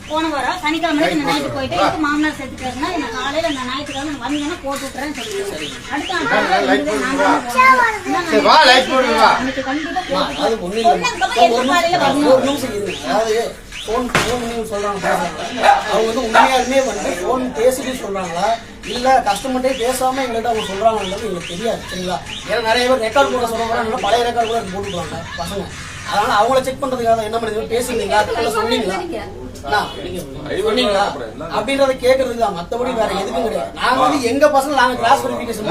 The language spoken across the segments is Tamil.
போன வாரம் சனிக்கிழமை நைட்டு போயிட்டு இதுக்கு மாமனார் சேர்த்துக்காருன்னா என்ன காலையில நான் ஞாயிற்றுக்கிழமை வந்தீங்கன்னா போட்டு விட்டுறேன்னு சொல்லிடுறேன். அடுத்த சொல்றாங்களா இல்ல கஸ்டமர்ட்டே பேசாம எங்கள்கிட்ட அவங்க சொல்றாங்கன்றது எங்களுக்கு தெரியாது. சரிங்களா? ஏன்னா நிறைய பேர் ரெக்கார்ட் போட சொல்றாங்க, பழைய ரெக்கார்டு கூட போட்டுருவாங்க பசங்க. அதனால அவங்கள செக் பண்றதுக்காக என்ன பண்ணுங்க, பேசுறீங்களா சொன்னீங்களா அப்படின்றத கேட்கறதுக்கு தான், மத்தபடி வேற எதுவும் கிடையாது. நாங்க வந்து எங்க பசங்க நாங்க கிளாஸ் வெரிஃபிகேஷன்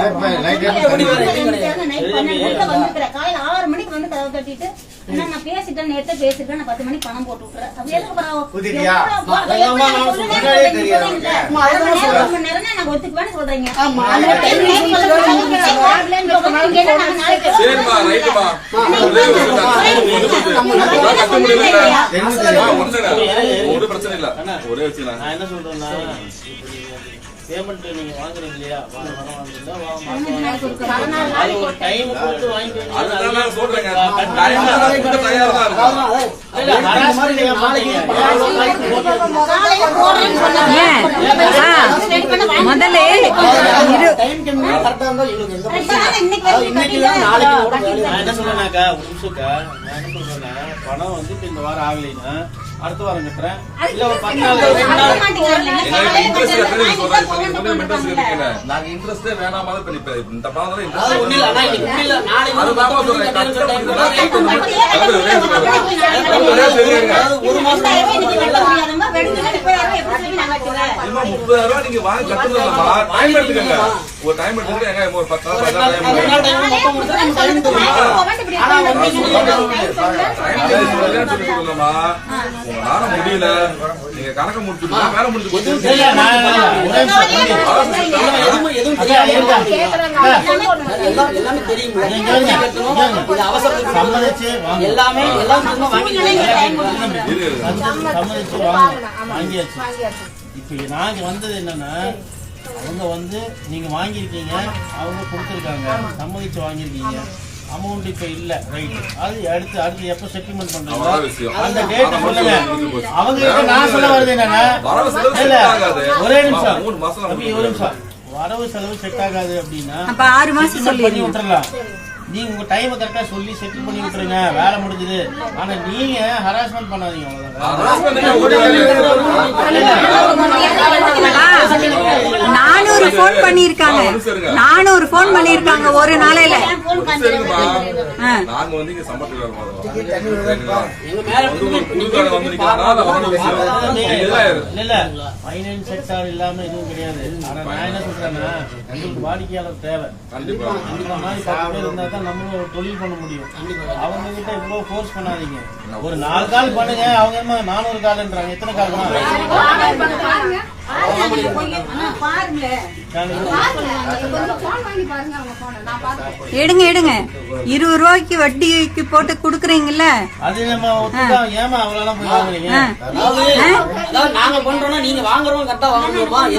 காலையில 6 மணிக்கு வந்து கதவு தட்டிட்டு நான் பேசிட்டேன், நேரத்தை பேசிட்டேன், நான் 10 மணிக்கு பணம் போட்டு விட்டுறேன். அப்படி எதுக்கு நான் ஒத்துக்குவேன்னு சொல்றீங்க. ஒரு பிரச்சனை இல்ல. ஒரே விஷயம் நான் என்ன சொல்றேன்னா, பேமெண்ட் நீங்க வாங்குறீங்க இல்லையா, அது ஒரு டைம் கொடுத்து வாங்கிட்டு சொல்றேங்க. முதல்ல என்ன சொல்றேன்னாக்கா, ஒரு நிமிஷக்கா நான் என்ன சொல்றேன்னா, பணம் வந்து இப்ப இந்த வாரம் ஆகலைன்னா அடுத்த வாரம் கட்டுறேன். இல்ல ஒரு 10 நாள் நாங்க இன்ட்ரெஸ்டே வேணாம் இந்த நீங்க வாங்கி கட்டுறதுமா டைம் எடுத்துக்கங்க. ஒரு டைம் எடுத்துக்கிட்டு ஒரு 10 நாள் முடியல, நீங்க கணக்க முடிச்சுட்டு வேலை முடிச்சு இப்ப நாங்க வந்தது என்னன்னா, அவங்க வந்து நீங்க வாங்கியிருக்கீங்க, அவங்க கொடுத்துருக்காங்க, சம்மதிச்சு வாங்கியிருக்கீங்க, அமௌண்ட் இப்ப இல்ல, ரைட், அது அடுத்து எப்ப செட்டில்மெண்ட் பண்றீங்க அந்த டேட் சொல்லுங்க. அவங்க நான் சொல்ல வருது என்னன்னா, ஒரே நிமிஷம் ஒரு நிமிஷம், வரவு செலவு செட் ஆகாது அப்படின்னா 6 மாசம் பண்ணி விட்டுறலாம். நீங்க உங்க டைம் கரெக்டா சொல்லி செட்டில் பண்ணி விட்டுருங்க, வேலை முடிஞ்சது. ஆனா நீங்க ஹராஸ்மெண்ட் பண்ணாதீங்க. 400 போன் பண்ணிருக்காங்க, 400 போன் பண்ணிருக்காங்க ஒரு நாளையில. நாங்க வந்து இங்க சம்பளத்துக்கு இல்ல பைனான்ஸ் செக்டார் இல்லாம எதுவும் கிடையாது. ஆனா நான் என்ன சொல்றேன்னா, உங்களுக்கு வாடிக்கையாளர் தேவை. கண்டிப்பா இந்த மாதிரி 10 பேர் இருந்தா தான் நம்மளும் ஒரு தொழில் பண்ண முடியும். அவங்க கிட்ட இவ்வளவு ஃபோர்ஸ் பண்ணாதீங்க. ஒரு 4 கால் பண்ணுங்க, அவங்க என்ன 400 கால்ன்றாங்க. எத்தனை கால் பாருங்க எடுங்க எடுங்க. 20 ரூபாய்க்கு வட்டிக்கு போட்டு குடுக்குறீங்கல்ல, அது நம்ம ஏமா அவ்வளவு போய் வாங்குறீங்க?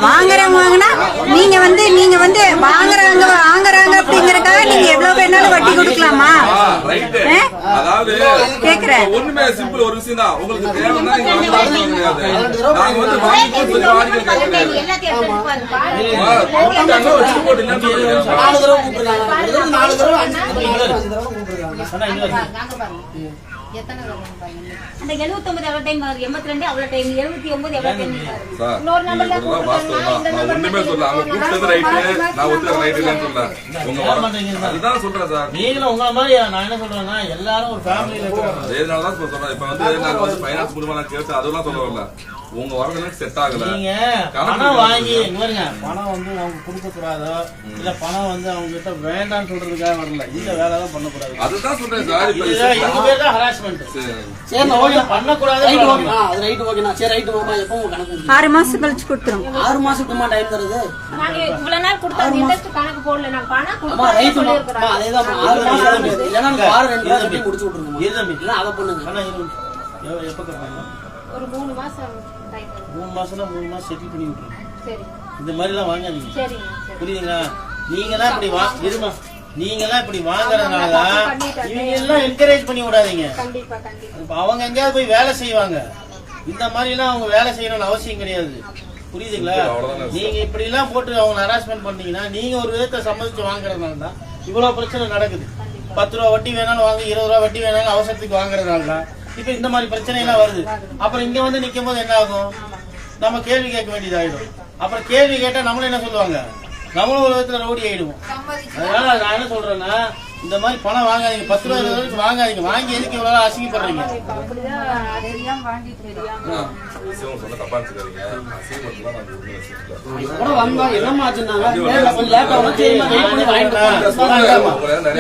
வாங்குறவங்க வாங்கினா நீங்க வந்து வாங்குறாங்க அப்படிங்கறதுக்காக நீங்க எவ்வளவு வேணாலும் வட்டி கொடுக்கலாமா? கேக்குறேன். ஒண்ணுமே சிம்பிள் ஒரு விஷயம் தான். உங்களுக்கு தேவைன்னா அந்த 79 எவ்வளவு டைம் ஆகுது, 82 அவ்வளவு டைம், 79 எவ்வளவு டைம் சார். ஒண்ணுமே சொல்ல, அவங்க கூப்பிட்டது ரைட்டு, நான் ஒத்துக்க ரைட்டு சொல்ல. அதுதான் சொல்றேன் சார். நீங்களும் உங்களை மாதிரி நான் என்ன சொல்றேன்னா, எல்லாரும் ஒரு ஃபேமிலியில அதேனாலதான் சொல்றேன். இப்ப வந்து நாங்க வந்து பைனான்ஸ் மூலமா நான் கேட்டு அதெல்லாம் சொல்ல வரல. உங்க வரதுல செட் ஆகல. நீங்க பணம் வாங்கி பாருங்க, பணம் வந்து அவங்க கொடுக்க கூடாதோ இல்ல பணம் வந்து அவங்க கிட்ட வேண்டாம்னு சொல்றதுக்காக வரல. இந்த வேலை தான் பண்ணக்கூடாது. அதுதான் சொல்றேன் சார். இதுக்கு பேர் தான் ஹராஸ்மெண்ட். சரி ஓகே பண்ணக்கூடாது. Right okay. அது ரைட் ஓகேண்ணா. சரி ரைட் மாமா எப்போ கணக்கு 6 மாசம் கழிச்சு கொடுத்துரும். 6 மாசத்துக்குமா டைம் தருது? நாங்க இவ்வளவு நாள் கொடுத்தா இன்ட்ரெஸ்ட் கணக்கு போடல. நான் பணம் அம்மா ரைட் மாமா அதேதான் 6 மாசம் இல்லனா வார 2 மாசம் முடிச்சு விட்டுருங்க. இருதம்பி இல்ல அத பண்ணுங்க. ஆனா எப்ப கட்டணும்? ஒரு 3 மாசம் டைம். 3 மாசம்னா 3 மாசம் செட்டில் பண்ணி விட்டுருங்க. சரி. இந்த மாதிரி எல்லாம் வாங்காதீங்க. சரிங்க. புரியுதுங்களா? நீங்கலாம் இப்படி இருமா, நீங்கலாம் இப்படி வாங்குறதுனால இவங்க எல்லாம் என்கரேஜ் பண்ணி விடாதீங்க. கண்டிப்பா கண்டிப்பா. அவங்க எங்கேயாவது போய் வேலை செய்வாங்க. இந்த மாதிரி எல்லாம் அவங்க வேலை செய்யணும்னு அவசியம் கிடையாது. புரியுதுங்களா? நீங்க இப்படி எல்லாம் போட்டு அவங்க ஹராஸ்மெண்ட் பண்ணீங்கன்னா நீங்க ஒரு விதத்தை சம்மதிச்சு வாங்குறதுனால தான் இவ்வளவு பிரச்சனை நடக்குது. 10 ரூபா வட்டி வேணாலும் வாங்க, 20 ரூபா வட்டி வேணாலும் அவசரத்துக்கு வாங்குறதுனால தான் இப்ப இந்த மாதிரி பிரச்சனை எல்லாம் வருது. அப்புறம் இங்க வந்து நிக்கும் போது என்ன ஆகும்? நம்ம கேள்வி கேட்க வேண்டியதாயிடும். அப்புறம் கேள்வி கேட்டா நம்மளும் என்ன சொல்லுவாங்க? நம்மளும் ஒரு விதத்துல ரவுடி ஆயிடுவோம். அதனால நான் என்ன சொல்றேன்னா, இந்த மாதிரி பணம் வாங்காதீங்க. 10 ரூபா 20 ரூபாய்க்கு வாங்காதீங்க. வாங்கி எதுக்கு இவ்வளவு அசிங்கப்படுறீங்க?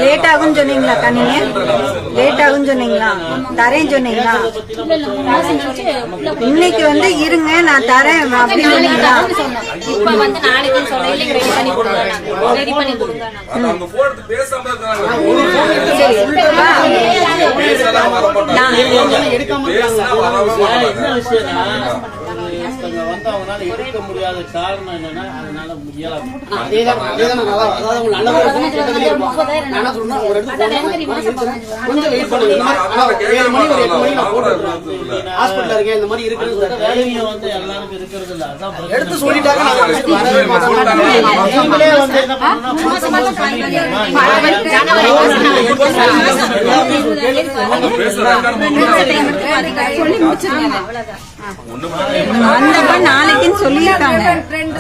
லேட் ஆகும் சொன்னீங்களா? நீங்க லேட் ஆகும் சொன்னீங்களா? தரேன் சொன்னீங்களா? இன்னைக்கு வந்து இருங்க நான் தரேன் அப்படின்னு சொன்னீங்களா? இப்ப வந்து நாளைக்கு சொல்றீங்க ரெடி பண்ணி கொடுங்க. ரெடி பண்ணி கொடுங்க. அவங்க போன் எடுத்து பேசாம இருக்காங்க. அவங்களால எடுக்க முடியாத காரணம் என்னன்னா அதனால இயலாது. வேலையை வந்து எல்லாருக்கும் இருக்கிறது இல்ல. அதான் எடுத்து சொல்லிட்டாங்க. நீங்களே வந்து என்ன பண்ணணும்னா நாளைக்குன்னு சொல்லியிருக்காங்க.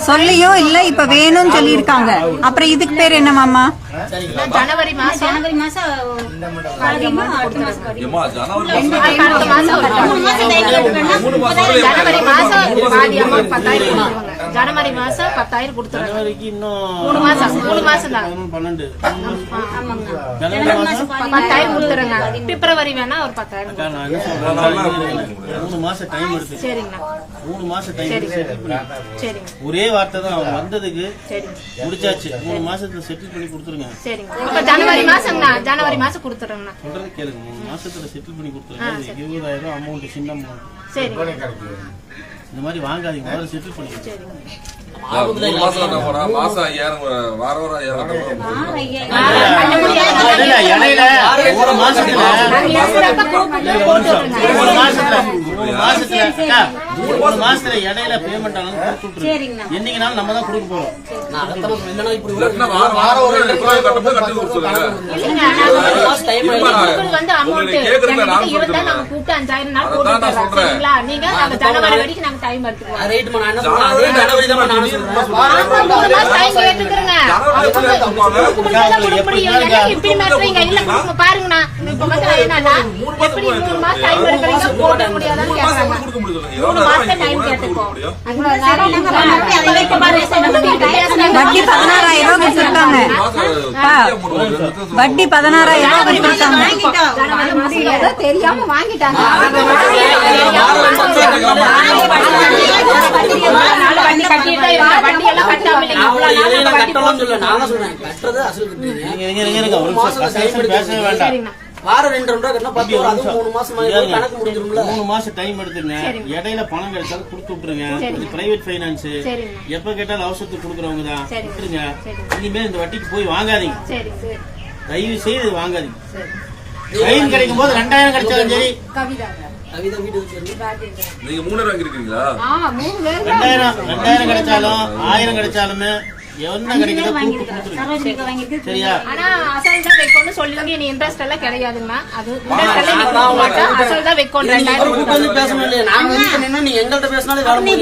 சொல்லியும் இல்ல இப்ப வேணும்னு சொல்லியிருக்காங்க. அப்புறம் இதுக்கு பேர் என்ன மாமா? ஜனவரி மாசம் ஜனவரி மாசம் ஜனவரி மாசம் பாதி அமௌண்ட் 10,000 கொடுத்துருவாங்க. ஜனவரி மாசம் 10,000 கொடுத்துருவாங்க. ஜனவரிக்கு இன்னும் 3 மாசம் தான். 12 ஜனவரி மாசம் 10,000 கொடுத்துருங்க. பிப்ரவரி வேணா ஒரு 10,000. நான் என்ன சொல்றேன், 3 மாசம் டைம் எடுத்து சரிங்கண்ணா. 3 மாசம் டைம் எடுத்து சரிங்க. ஒரே வார்த்தை தான், அவங்க வந்ததுக்கு சரிங்க முடிச்சாச்சு. 3 மாசத்துல செட்டில் பண்ணி கொடுத்துருங்க. சரிங்க. இப்ப ஜனவரி மாசம்ண்ணா, ஜனவரி மாசம் கொடுத்துறேங்கண்ணா. சொல்றது கேளுங்க. 3 மாசத்துல செட்டில் பண்ணி கொடுத்துருங்க. 20,000 அமௌண்ட் சின்ன அமௌண்ட். சரிங்க. இந்த மாதிரி வாங்காதீங்க. முதல்ல செட்டில் பண்ணி சரிங்க. 3 மாசம் என்ன போறா? மாசம் 5000 வார வாரம் 5000 இடையில 1 மாசத்துல 3 மாசத்துல இடையில பேமெண்ட் ஆனாலும் கொடுத்துட்டு என்னைக்குனாலும் நம்ம தான் கொடுக்க போறோம். வாரம் ஒரு 2 ரூபாய் கட்டும்போது கட்டி கொடுத்துருங்க. வந்து அமௌண்ட் இருந்தா நாங்க கூப்பிட்டு 5,000 நாள் போட்டு தரோம். சரிங்களா? நீங்க நாங்க ஜனவரி வரைக்கும் நாங்க டைம் எடுத்துக்குவோம். ரைட் மா. நான் என்ன சொல்றேன், ஜனவரி தான் நான் சொல்றேன். ஒரு மாசம் டைம் கேட்டுக்கிறேங்க. இப்படி மாத்துறீங்க இல்ல பாருங்கண்ணா. இப்ப வந்து என்னன்னா எப்படி 3 மாசம் டைம் எடுக்கிறீங்க போட முடியாதான்னு கேக்குறாங்க. 3 மாசம் டைம் கேட்டுக்கோ. வட்டி 16,000 ரூபாய் கொடுத்துருக்காங்க. வட்டி 16,000 ரூபாய் கொடுத்துருக்காங்க. தெரியாம வாங்கிட்டாங்க. வண்டி எல்லாம் கட்டாம பேசவே வேண்டாம். வாரம் 2 ரூபா கட்டினா 10 ரூபா. அது 3 மாசம் கணக்கு முடிஞ்சிரும்ல. 3 மாசம் டைம் எடுத்துங்க. இடையில பணம் கிடைச்சாலும் கொடுத்து விட்டுருங்க. இது பிரைவேட் பைனான்ஸ். எப்ப கேட்டாலும் அவசரத்துக்கு கொடுக்குறவங்க தான். விட்டுருங்க. இனிமேல் இந்த வட்டிக்கு போய் வாங்காதீங்க. தயவு செய்து வாங்காதீங்க. டைம் கிடைக்கும் போது 2000 கிடைச்சாலும் சரி. நீங்க 3000 வாங்கிருக்கீங்களா? 2000 கிடைச்சாலும் 1000 கிடைச்சாலுமே என்ன கிடைக்குதோ சரியா? ஆனா அசல் தான் வைக்கணும்னு சொல்லுங்க. நீ இன்ட்ரெஸ்ட் எல்லாம் கிடையாதுன்னா அது இன்ட்ரெஸ்ட் எல்லாம் நீ கொடுக்க மாட்டா. அசல் தான் வைக்கணும். 2000 பேசணும் இல்லையா? நாங்க வந்து நின்னு நீ எங்கள்ட்ட பேசினாலே வேலை முடியும்.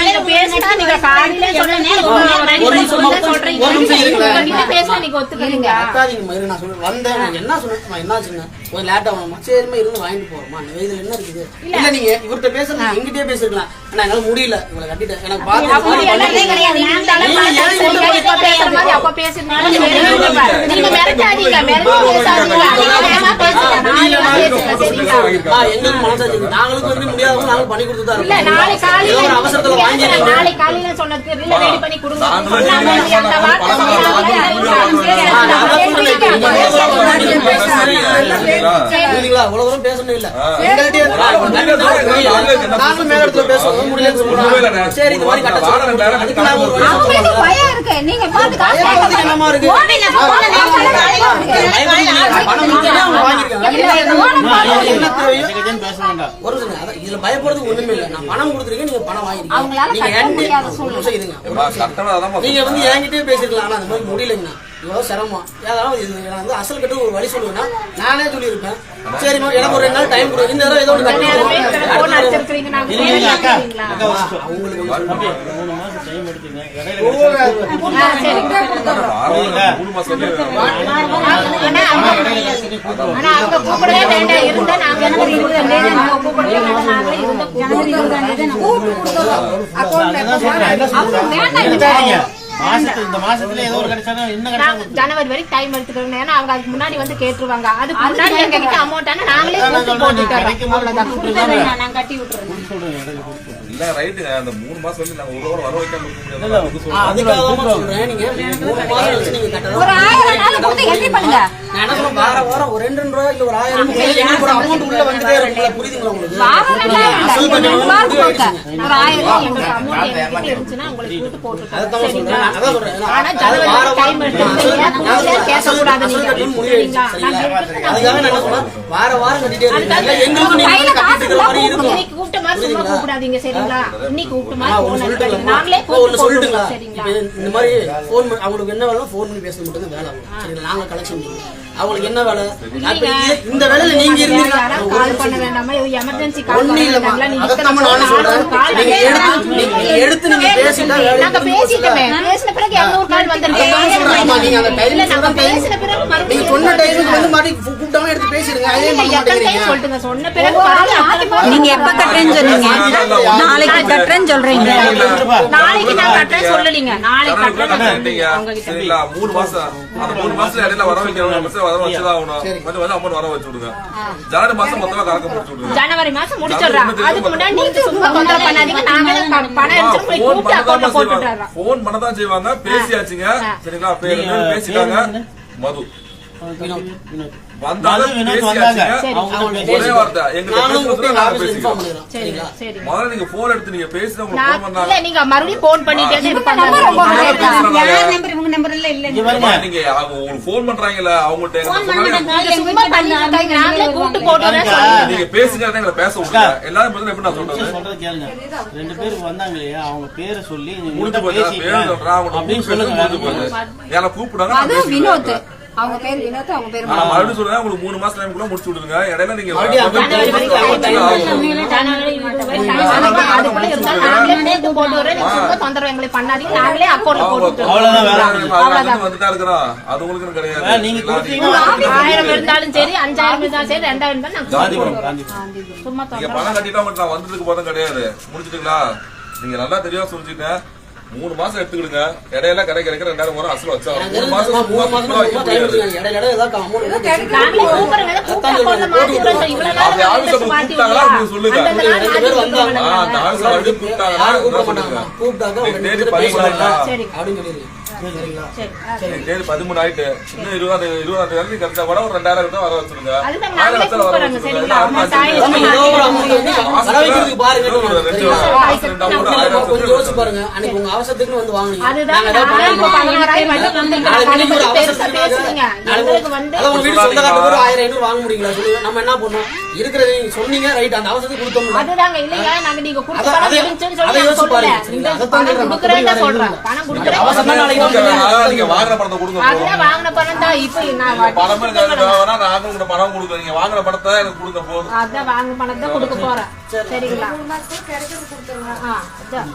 நீங்க பேசினா நீங்க காலையில சொல்றீங்க. உங்ககிட்ட பேசினா நீங்க ஒத்துக்கிறீங்க. அக்காதீங்க மயிறு. நான் சொல்றேன் வந்தேன். நான் என்ன சொன்னேன், என்னாச்சுங்க கொஞ்சம் லேட்டா வேணுமா சரிமா இருந்து வாங்கிட்டு போறோமா இதுல என்ன இருக்குது இல்ல நீங்க இவர்கிட்ட பேசுறது எங்கிட்டே பேசிருக்கலாம் ஆனா என்னால முடியல இவங்களை கட்டிட்டேன் எனக்கு எங்களுக்கு மனசாச்சு நாங்களுக்கு வந்து முடியாதவங்க நாங்க பண்ணி கொடுத்துதான் இருக்கோம் அவசரத்துல வாங்கி நாளை காலையில சொன்னதுக்கு ரெடி பண்ணி கொடுங்க உலகம் பேசணும் இல்ல நாங்களும் மேல இடத்துல பேசுவோம் முடியலன்னு சொல்றாங்க சரி இந்த மாதிரி கட்ட அதுக்கு நாங்க ஒரு பயம் இருக்கு நீங்க என்னமா இருக்கு ஒரு இதுல பயப்படுறதுக்கு ஒண்ணுமே இல்ல நான் பணம் கொடுத்துருக்கேன் நீங்க பணம் வாங்கிருக்கீங்க நீங்க வந்து என்கிட்டயே பேசிருக்கலாம் ஆனா அந்த மாதிரி முடியலைங்கண்ணா இவ்வளவு சிரமம் ஏதாவது இது நான் வந்து அசல் கட்டு ஒரு வழி சொல்லுவேன்னா நானே சொல்லியிருப்பேன் சரிம்மா எனக்கு ஒரு 2 நாள் டைம் கொடுங்க இந்த தடவை ஏதோ ஒன்று கட்டி இந்த மாசத்துல ஏதோ ஒரு கிடைச்சா என்ன கிடைச்சா ஜனவரி வரைக்கும் டைம் எடுத்துக்கணும் ஏன்னா அவங்க அதுக்கு முன்னாடி வந்து கேட்டுருவாங்க அதுக்கு முன்னாடி எங்க கிட்ட அமௌண்ட் நாங்களே நான் கட்டி விட்டுறேன் இல்ல ரைட்டுங்க அந்த 3 மாசம் வந்து நாங்க ஒரு வர வைக்காம இருக்க முடியாது அதுக்காக சொல்றேன் நீங்க 3 மாசம் வச்சு நீங்க கட்டணும் ஒரு 1000 நாள் கொடுத்து என்ட்ரி பண்ணுங்க நான் என்ன சொல்றேன் வாரம் ஒரு 2 ரூபாய் இல்ல ஒரு 1000 எனக்கு ஒரு அமௌண்ட் உள்ள வந்துட்டே இருக்குல புரியுதுங்களா உங்களுக்கு ஒரு 1000 எங்க அமௌண்ட் என்கிட்ட இருந்துச்சுன்னா உங்களுக்கு கூட்டி போட்டுட்டோம் அதான் சொல்றேன் அதான் சொல்றேன் ஆனா ஜனவரி டைம் எடுத்துக்கங்க பேச கூடாது நீங்க அதுக்காக நான் என்ன சொல்றேன் வாரம் கட்டிட்டே இருக்கீங்க எங்களுக்கு நீங்க கட்டிட்டு இருக்கிற மாதிரி இருக்கும் இன்னைக்கு கூப்பிட்ட மாதிரி சும்மா கூப்பிடாதீங்க சரிங்களா இன்னைக்கு கூப்பிட்ட மாதிரி நாங்களே கூப்பிட்டு சொல்லிட்டுங்களா சரிங்களா இந்த மாதிரி ஃபோன் அவங்களுக்கு என்ன வேலை ஃபோன் பண்ணி பேசுறது மட்டும் தான் வேலை ஆகும் சரிங்களா நாங்க கலெக்ஷன் பண்ணுவோம் அவங்களுக்கு என்ன வேலை இந்த வேலையில நீங்க இருந்தீங்கன்னா கால் பண்ண வேண்டாமா எமர்ஜென்சி கால் ஒண்ணு இல்லம்மா அதான் நானும் சொல்றேன் நீங்க எடுத்து நீங்க பேசிட்டா நாங்க பேசிட்டோமே பேசின பிறகு 200 கால் வந்திருக்கு நீங்க அந்த டைம் நாங்க பேசின பிறகு நீங்க சொன்ன டைமுக்கு வந்து மாதிரி கூப்பிட்டாம எடுத்து பேசிடுங்க அதே பண்ண மாட்டேங்கிறீங்க சொல்லுங்க சொன்ன பிறகு நீங்க எப்ப கட்டுறேன்னு சொன்னீங்க நாளைக்கு கட்டுறேன்னு சொல்றீங்க நாளைக்கு நான் கட்டுறேன் சொல்லலீங்க நாளைக்கு கட்டுறேன் சரிங்களா 3 மாசம் அந்த 3 மாசத்துல இடையில வர வைக்கணும் வர வச்சுதான் ஆகணும் கொஞ்சம் வந்து அமௌண்ட் வர வச்சு விடுங்க ஜனவரி மாசம் மொத்தமா கணக்கு முடிச்சு விடுங்க ஜனவரி மாசம் முடிச்சிடுறோம் அதுக்கு முன்னாடி நீங்க சும்மா தொந்தரவு பண்ணாதீங்க நாங்களே பணம் எடுத்து போய் கூட்டி அக்கவுண்ட்ல போட்டுறோம் போன் பண்ணதான் செய்வாங்க பேசியாச்சுங்க சரிங்களா பேசிட்டாங்க மது வந்தாலும் ஒரே வார்த்தை முதல்ல நீங்க போன் எடுத்து நீங்க பேசுற உங்களுக்கு போன் பண்ணாங்க நீங்க மறுபடியும் போன் பண்ணிட்டே இருப்பாங்க யார் நம்பர் உங்க நம்பர்ல இல்ல நீங்க உங்களுக்கு போன் பண்றாங்கல்ல அவங்கள்ட்ட சும்மா பண்ணிட்டாங்க நாங்களே கூட்டி போட்டுறோம் நீங்க பேசுங்க எங்களை பேச விடுங்க எல்லாரும் பதில் எப்படி நான் சொல்றது கேளுங்க 2 பேருக்கு வந்தாங்க இல்லையா அவங்க பேரை சொல்லி முடிஞ்சு போச்சு பேர் சொல்றாங்க அப்படின்னு சொல்லுங்க ஏன்னா கூப்பிடுறாங்க வினோத் அவங்க பேர் வினோத் அவங்க பேர் மறுபடியும் சொல்றேன் உங்களுக்கு 3 மாசம் டைம்க்குள்ள முடிச்சு விடுங்க இடையில நீங்க வந்துட்டா இருக்கிறோம் அது உங்களுக்கு கிடையாது நீங்க 1000 இருந்தாலும் சரி 5000 இருந்தாலும் சரி 2000 இருந்தாலும் சும்மா பணம் கட்டிட்டா மட்டும் நான் வந்ததுக்கு போதும் கிடையாது முடிச்சுட்டுங்களா நீங்க நல்லா தெரியாம சொல்லிச்சுட்டேன் 3 மாசம் எடுத்துக்கிடுங்க இடையில கிடைக்க 2000 வரும் அசல் வச்சா 3 மாசம் இடையில ஏதாவது அமௌண்ட் சொல்லுங்க தேதி 13 ஆயிட்டு இன்னும் 20 கரெக்டா கூட ஒரு 2000 தான் வர வச்சிருங்க பாருங்க அன்னைக்கு உங்க அவசரத்துக்கு வந்து வாங்குனீங்க ஒரு 1500 வாங்க முடியுங்களா சொல்லுங்க நம்ம என்ன பண்ணோம் இருக்கிறத நீங்க சொன்னீங்க ரைட் அந்த அவசரத்துக்கு கொடுத்தோம் அதுதாங்க இல்லைங்க நாங்க நீங்க கொடுத்த பணம் இருந்துச்சுன்னு சொல்லி சொல்றேன் பணம் கொடுக்குறேன் நீங்க வாங்குற பணத்தை கொடுங்க அதுதான் வாங்குன பணம் தான் இப்போ நான் பணம் நாங்க உங்க பணம் கொடுக்குறேன் நீங்க வாங்குற பணத்தை எனக்கு கொடுங்க போதும் அதான் வாங்குன பணத்தை கொடுக்க போறேன் சரிங்களா 3 மாசத்துக்கு கிடைக்கிறது கொடுத்துருங்க அதான்